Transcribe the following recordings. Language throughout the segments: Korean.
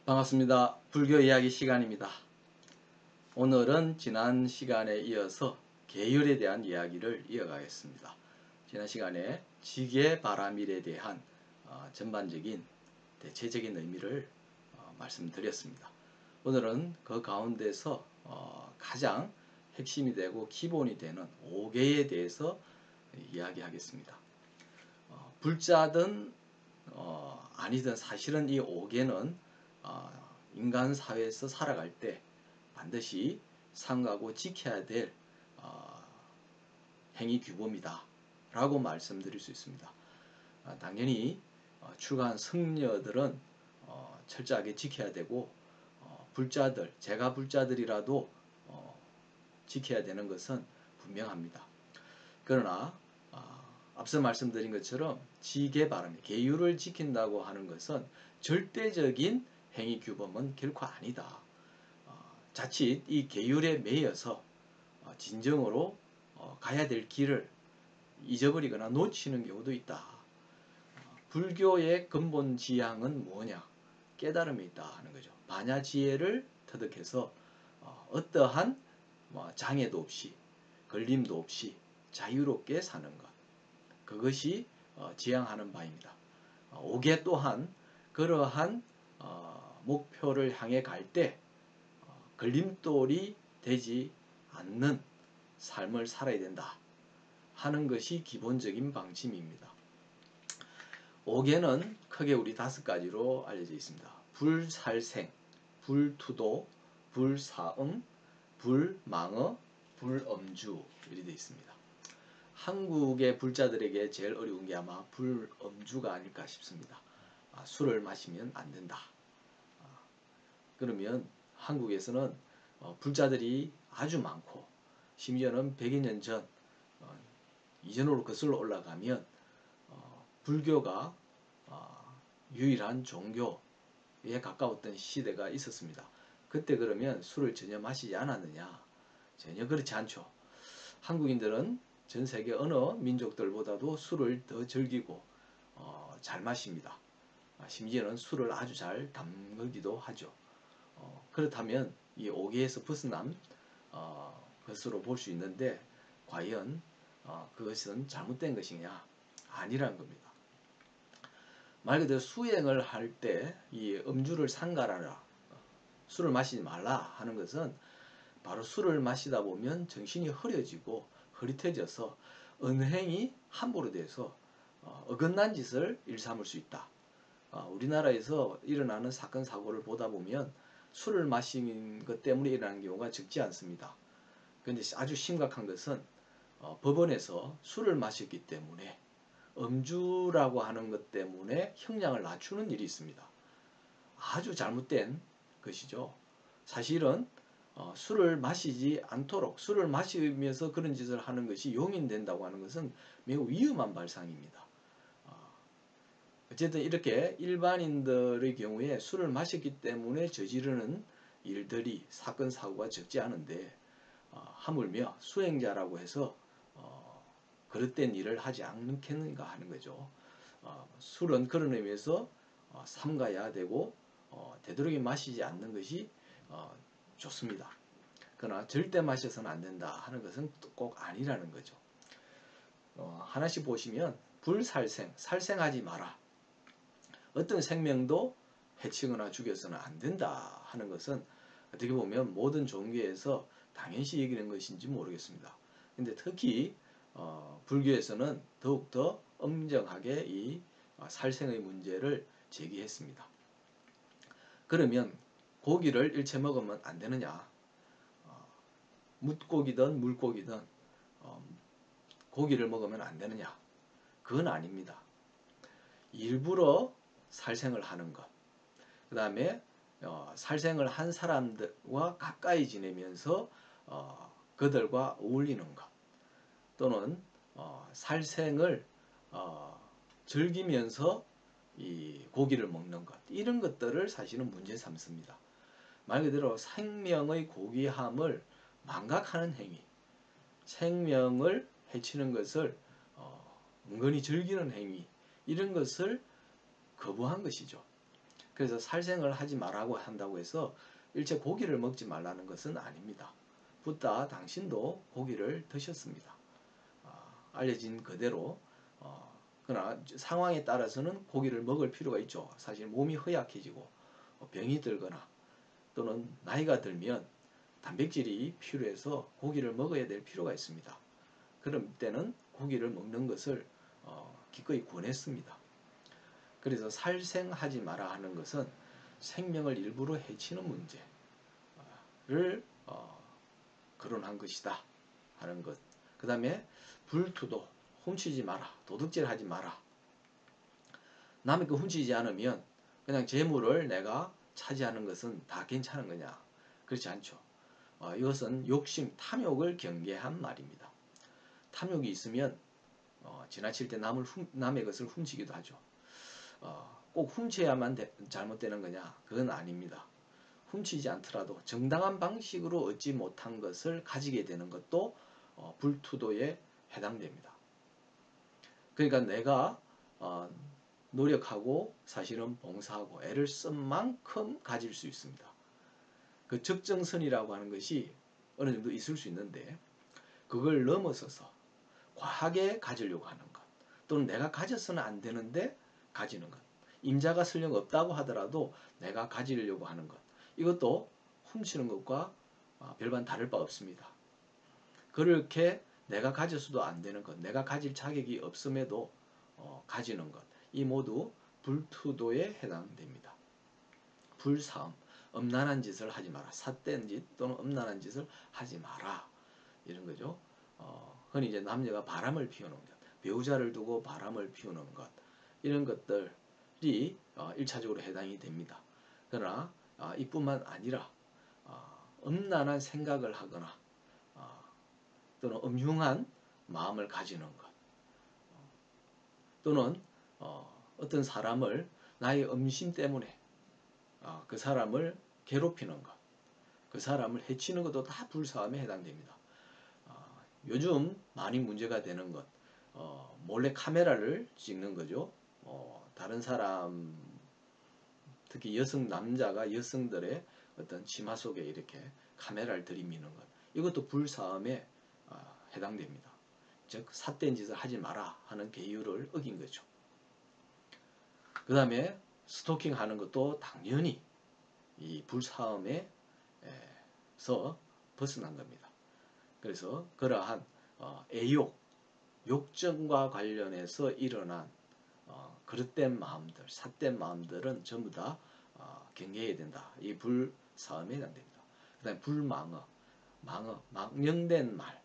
반갑습니다. 불교 이야기 시간입니다. 오늘은 지난 시간에 이어서 계율에 대한 이야기를 이어가겠습니다. 지난 시간에 지계바라밀에 대한 전반적인 대체적인 의미를 말씀드렸습니다. 오늘은 그 가운데서 가장 핵심이 되고 기본이 되는 5계에 대해서 이야기하겠습니다. 불자든 아니든 사실은 이 5계는 인간 사회에서 살아갈 때 반드시 삼가고 지켜야 될 행위 규범이다 라고 말씀드릴 수 있습니다. 당연히 출가한 승려들은 철저하게 지켜야 되고 불자들, 제가 불자들이라도 지켜야 되는 것은 분명합니다. 그러나 앞서 말씀드린 것처럼 지계바라밀, 계율을 지킨다고 하는 것은 절대적인 행위 규범은 결코 아니다. 자칫 이 계율에 매여서 진정으로 가야 될 길을 잊어버리거나 놓치는 경우도 있다. 불교의 근본 지향은 뭐냐? 깨달음이 있다 하는 거죠. 반야지혜를 터득해서 어떠한 장애도 없이 걸림도 없이 자유롭게 사는 것. 그것이 지향하는 바입니다. 5계 또한 그러한 목표를 향해 갈 때 걸림돌이 되지 않는 삶을 살아야 된다 하는 것이 기본적인 방침입니다. 5계는 크게 우리 5가지로 알려져 있습니다. 불살생, 불투도, 불사음, 불망어, 불엄주 이렇게 되어 있습니다. 한국의 불자들에게 제일 어려운 게 아마 불엄주가 아닐까 싶습니다. 술을 마시면 안 된다. 그러면 한국에서는 불자들이 아주 많고 심지어는 100여 년 전 이전으로 거슬러 올라가면 불교가 유일한 종교에 가까웠던 시대가 있었습니다. 그때 그러면 술을 전혀 마시지 않았느냐? 전혀 그렇지 않죠. 한국인들은 전 세계 어느 민족들보다도 술을 더 즐기고 잘 마십니다. 심지어는 술을 아주 잘 담그기도 하죠. 그렇다면 이 5계에서 벗어난 것으로 볼 수 있는데 과연 그것은 잘못된 것이냐? 아니라는 겁니다. 말 그대로 수행을 할 때 이 음주를 삼가라라, 술을 마시지 말라 하는 것은 바로 술을 마시다 보면 정신이 흐려지고 흐릿해져서 언행이 함부로 돼서 어긋난 짓을 일삼을 수 있다. 우리나라에서 일어나는 사건 사고를 보다 보면 술을 마신 것 때문에 일어나는 경우가 적지 않습니다. 그런데 아주 심각한 것은 법원에서 술을 마셨기 때문에 음주라고 하는 것 때문에 형량을 낮추는 일이 있습니다. 아주 잘못된 것이죠. 사실은 술을 마시지 않도록, 술을 마시면서 그런 짓을 하는 것이 용인된다고 하는 것은 매우 위험한 발상입니다. 어쨌든 이렇게 일반인들의 경우에 술을 마셨기 때문에 저지르는 일들이, 사건 사고가 적지 않은데 하물며 수행자라고 해서 그릇된 일을 하지 않겠는가 하는 거죠. 술은 그런 의미에서 삼가야 되고 되도록이면 마시지 않는 것이 좋습니다. 그러나 절대 마셔서는 안 된다 하는 것은 꼭 아니라는 거죠. 하나씩 보시면 불살생, 살생하지 마라. 어떤 생명도 해치거나 죽여서는 안 된다 하는 것은 어떻게 보면 모든 종교에서 당연시 여기는 것인지 모르겠습니다. 근데 특히 불교에서는 더욱더 엄정하게 이 살생의 문제를 제기했습니다. 그러면 고기를 일체 먹으면 안 되느냐? 뭇고기든 물고기든 고기를 먹으면 안 되느냐? 그건 아닙니다. 일부러 살생을 하는 것, 그 다음에 살생을 한 사람들과 가까이 지내면서 그들과 어울리는 것, 또는 살생을 즐기면서 이 고기를 먹는 것, 이런 것들을 사실은 문제 삼습니다. 말 그대로 생명의 고귀함을 망각하는 행위, 생명을 해치는 것을 은근히 즐기는 행위, 이런 것을 거부한 것이죠. 그래서 살생을 하지 말라고 한다고 해서 일체 고기를 먹지 말라는 것은 아닙니다. 붓다 당신도 고기를 드셨습니다. 알려진 그대로 그러나 상황에 따라서는 고기를 먹을 필요가 있죠. 사실 몸이 허약해지고 병이 들거나 또는 나이가 들면 단백질이 필요해서 고기를 먹어야 될 필요가 있습니다. 그럴 때는 고기를 먹는 것을 기꺼이 권했습니다. 그래서 살생하지 마라 하는 것은 생명을 일부러 해치는 문제를 거론한 것이다 하는 것. 그 다음에 불투도, 훔치지 마라, 도둑질하지 마라. 남의 거 훔치지 않으면 그냥 재물을 내가 차지하는 것은 다 괜찮은 거냐? 그렇지 않죠. 이것은 욕심, 탐욕을 경계한 말입니다. 탐욕이 있으면 지나칠 때 남의 것을 훔치기도 하죠. 꼭 훔쳐야만 잘못되는 거냐? 그건 아닙니다. 훔치지 않더라도 정당한 방식으로 얻지 못한 것을 가지게 되는 것도 불투도에 해당됩니다. 그러니까 내가 노력하고 사실은 봉사하고 애를 쓴 만큼 가질 수 있습니다. 그 적정선이라고 하는 것이 어느 정도 있을 수 있는데 그걸 넘어서서 과하게 가지려고 하는 것 또는 내가 가졌어는 안 되는데 가지는 것 임자가 설령 없다고 하더라도 내가 가지려고 하는 것 이것도 훔치는 것과 별반 다를 바 없습니다. 그렇게 내가 가져서도 안 되는 것 내가 가질 자격이 없음에도 가지는 것 이 모두 불투도에 해당됩니다. 불사음 엄난한 짓을 하지 마라. 삿된 짓 또는 엄난한 짓을 하지 마라. 이런 거죠. 흔히 이제 남녀가 바람을 피우는 것, 배우자를 두고 바람을 피우는 것, 이런 것들이 1차적으로 해당이 됩니다. 그러나 이뿐만 아니라 엄난한 생각을 하거나 또는 엄흉한 마음을 가지는 것 또는 어떤 사람을 나의 음심 때문에 그 사람을 괴롭히는 것, 그 사람을 해치는 것도 다 불사함에 해당됩니다. 요즘 많이 문제가 되는 것, 몰래 카메라를 찍는 거죠. 다른 사람, 특히 남자가 여성들의 어떤 치마 속에 이렇게 카메라를 들이미는 것, 이것도 불사함에 해당됩니다. 즉, 삿된 짓을 하지 마라 하는 계율을 어긴 거죠. 그 다음에 스토킹 하는 것도 당연히 이 불사함에서 벗어난 겁니다. 그래서 그러한 애욕, 욕정과 관련해서 일어난 그릇된 마음들, 삿된 마음들은 전부 다 경계해야 된다. 이 불사함에 해당됩니다. 그 다음에 불망어, 망령된 말,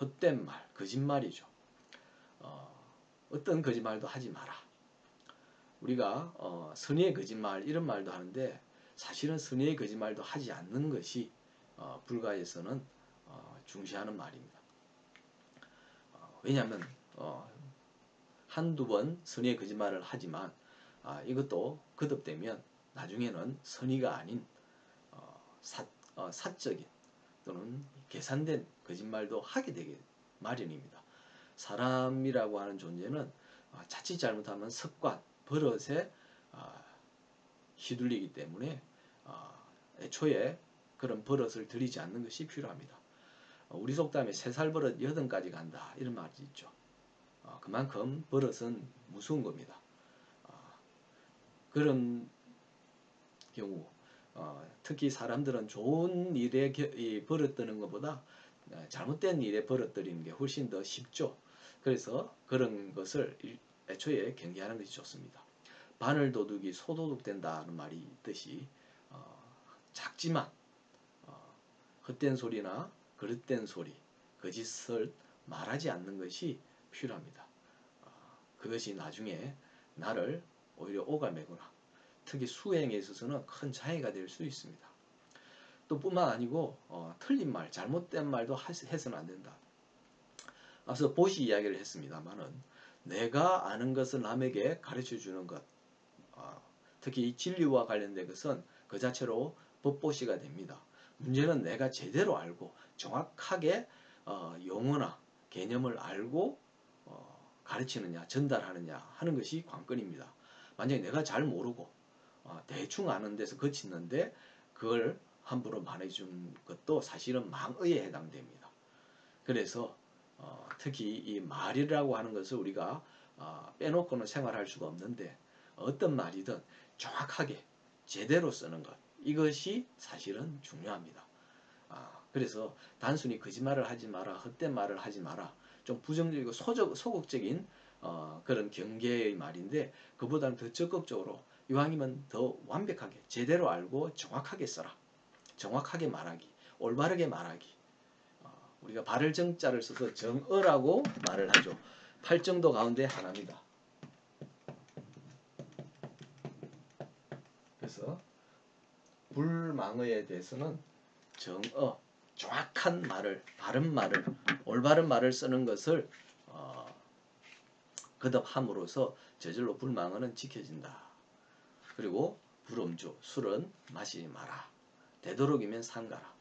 헛된 말, 거짓말이죠. 어떤 거짓말도 하지 마라. 우리가 선의의 거짓말 이런 말도 하는데 사실은 선의의 거짓말도 하지 않는 것이 불가에서는 중시하는 말입니다. 왜냐하면 한두 번 선의의 거짓말을 하지만 이것도 거듭되면 나중에는 선의가 아닌 사적인 또는 계산된 거짓말도 하게 되게 마련입니다. 사람이라고 하는 존재는 자칫 잘못하면 습관, 버릇에 휘둘리기 때문에 애초에 그런 버릇을 들이지 않는 것이 필요합니다. 우리 속담에 3살 버릇 8까지 간다 이런 말이 있죠. 그만큼 버릇은 무서운 겁니다. 그런 경우 특히 사람들은 좋은 일에 버릇드는 것보다 잘못된 일에 버릇들이는 게 훨씬 더 쉽죠. 그래서 그런 것을 애초에 경계하는 것이 좋습니다. 바늘도둑이 소도둑 된다는 말이 있듯이 작지만 헛된 소리나 그릇된 소리, 거짓을 말하지 않는 것이 필요합니다. 그것이 나중에 나를 오히려 오가매거나 특히 수행에 있어서는 큰 장애가 될 수 있습니다. 또 뿐만 아니고 틀린 말, 잘못된 말도 해서는 안 된다. 앞서 보시 이야기를 했습니다만은 내가 아는 것을 남에게 가르쳐주는 것 특히 진리와 관련된 것은 그 자체로 법보시가 됩니다. 문제는 내가 제대로 알고 정확하게 용어나 개념을 알고 가르치느냐 전달하느냐 하는 것이 관건입니다. 만약에 내가 잘 모르고 대충 아는 데서 그치는데 그걸 함부로 말해준 것도 사실은 망의에 해당됩니다. 그래서 특히 이 말이라고 하는 것을 우리가 빼놓고는 생활할 수가 없는데 어떤 말이든 정확하게 제대로 쓰는 것, 이것이 사실은 중요합니다. 그래서 단순히 거짓말을 하지 마라, 헛된 말을 하지 마라, 좀 부정적이고 소극적인 그런 경계의 말인데 그보다는 더 적극적으로 이왕이면 더 완벽하게 제대로 알고 정확하게 써라. 정확하게 말하기, 올바르게 말하기. 우리가 발을 정자를 써서 정어라고 말을 하죠. 팔정도 가운데 하나입니다. 그래서 불망어에 대해서는 정어, 정확한 말을, 바른 말을, 올바른 말을 쓰는 것을 거듭함으로써 저절로 불망어는 지켜진다. 그리고 불음주, 술은 마시지 마라. 되도록이면 삼가라.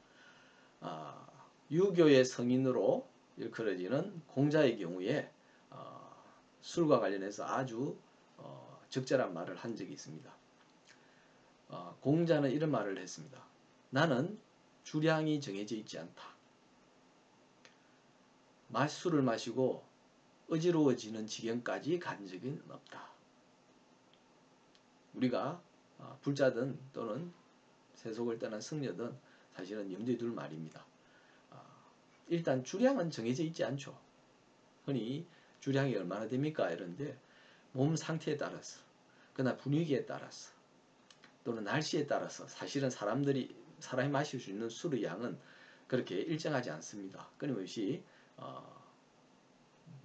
유교의 성인으로 일컬어지는 공자의 경우에 술과 관련해서 아주 적절한 말을 한 적이 있습니다. 공자는 이런 말을 했습니다. 나는 주량이 정해져 있지 않다. 술을 마시고 어지러워지는 지경까지 간 적은 없다. 우리가 불자든 또는 세속을 떠난 승려든 사실은 염두에 둘 말입니다. 일단 주량은 정해져 있지 않죠. 흔히 주량이 얼마나 됩니까? 이런데 몸 상태에 따라서, 그러나 분위기에 따라서, 또는 날씨에 따라서 사실은 사람이 마실 수 있는 술의 양은 그렇게 일정하지 않습니다. 끊임없이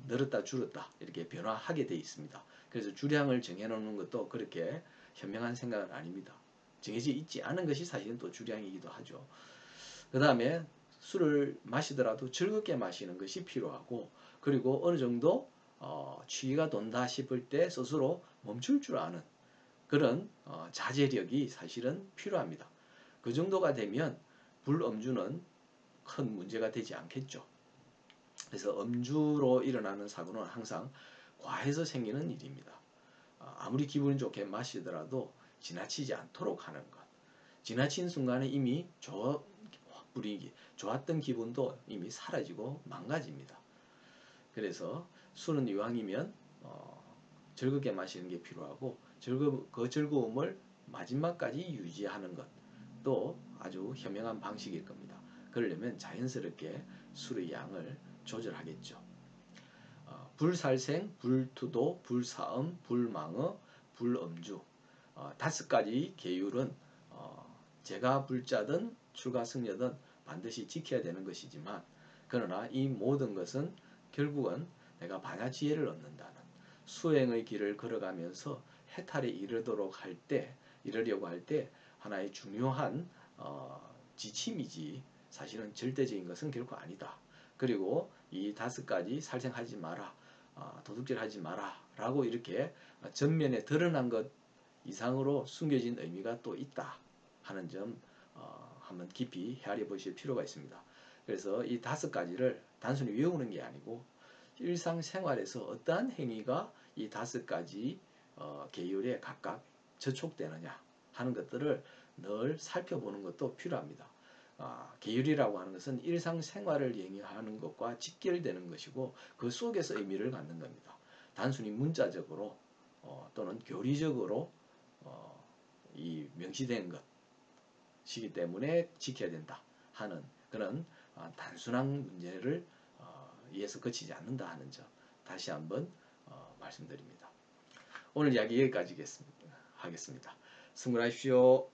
늘었다 줄었다 이렇게 변화하게 되어 있습니다. 그래서 주량을 정해놓는 것도 그렇게 현명한 생각은 아닙니다. 정해져 있지 않은 것이 사실은 또 주량이기도 하죠. 그 다음에 술을 마시더라도 즐겁게 마시는 것이 필요하고, 그리고 어느 정도 취기가 돈다 싶을 때 스스로 멈출 줄 아는 그런 자제력이 사실은 필요합니다. 그 정도가 되면 불음주는 큰 문제가 되지 않겠죠. 그래서 음주로 일어나는 사고는 항상 과해서 생기는 일입니다. 아무리 기분이 좋게 마시더라도 지나치지 않도록 하는 것. 지나친 순간에 이미 좋았던 기분도 이미 사라지고 망가집니다. 그래서 술은 이왕이면 즐겁게 마시는 게 필요하고, 그 즐거움을 마지막까지 유지하는 것도 아주 현명한 방식일 겁니다. 그러려면 자연스럽게 술의 양을 조절하겠죠. 불살생, 불투도, 불사음, 불망어, 불음주 5가지 계율은 제가 불자든 출가승려든 반드시 지켜야 되는 것이지만, 그러나 이 모든 것은 결국은 내가 반야지혜를 얻는다는 수행의 길을 걸어가면서 해탈에 이르려고 할 때 하나의 중요한 지침이지 사실은 절대적인 것은 결코 아니다. 그리고 이 5가지 살생하지 마라, 도둑질하지 마라 라고 이렇게 전면에 드러난 것 이상으로 숨겨진 의미가 또 있다 하는 점 한번 깊이 헤아려 보실 필요가 있습니다. 그래서 이 5가지를 단순히 외우는 게 아니고 일상생활에서 어떠한 행위가 이 5가지 계율에 각각 저촉되느냐 하는 것들을 늘 살펴보는 것도 필요합니다. 계율이라고 하는 것은 일상생활을 영위하는 것과 직결되는 것이고 그 속에서 의미를 갖는 겁니다. 단순히 문자적으로 또는 교리적으로 이 명시된 것이기 때문에 지켜야 된다 하는 그런 단순한 문제를 위해서 그치지 않는다 하는 점 다시 한번 말씀드립니다. 오늘 이야기 여기까지 하겠습니다. 승부하십시오.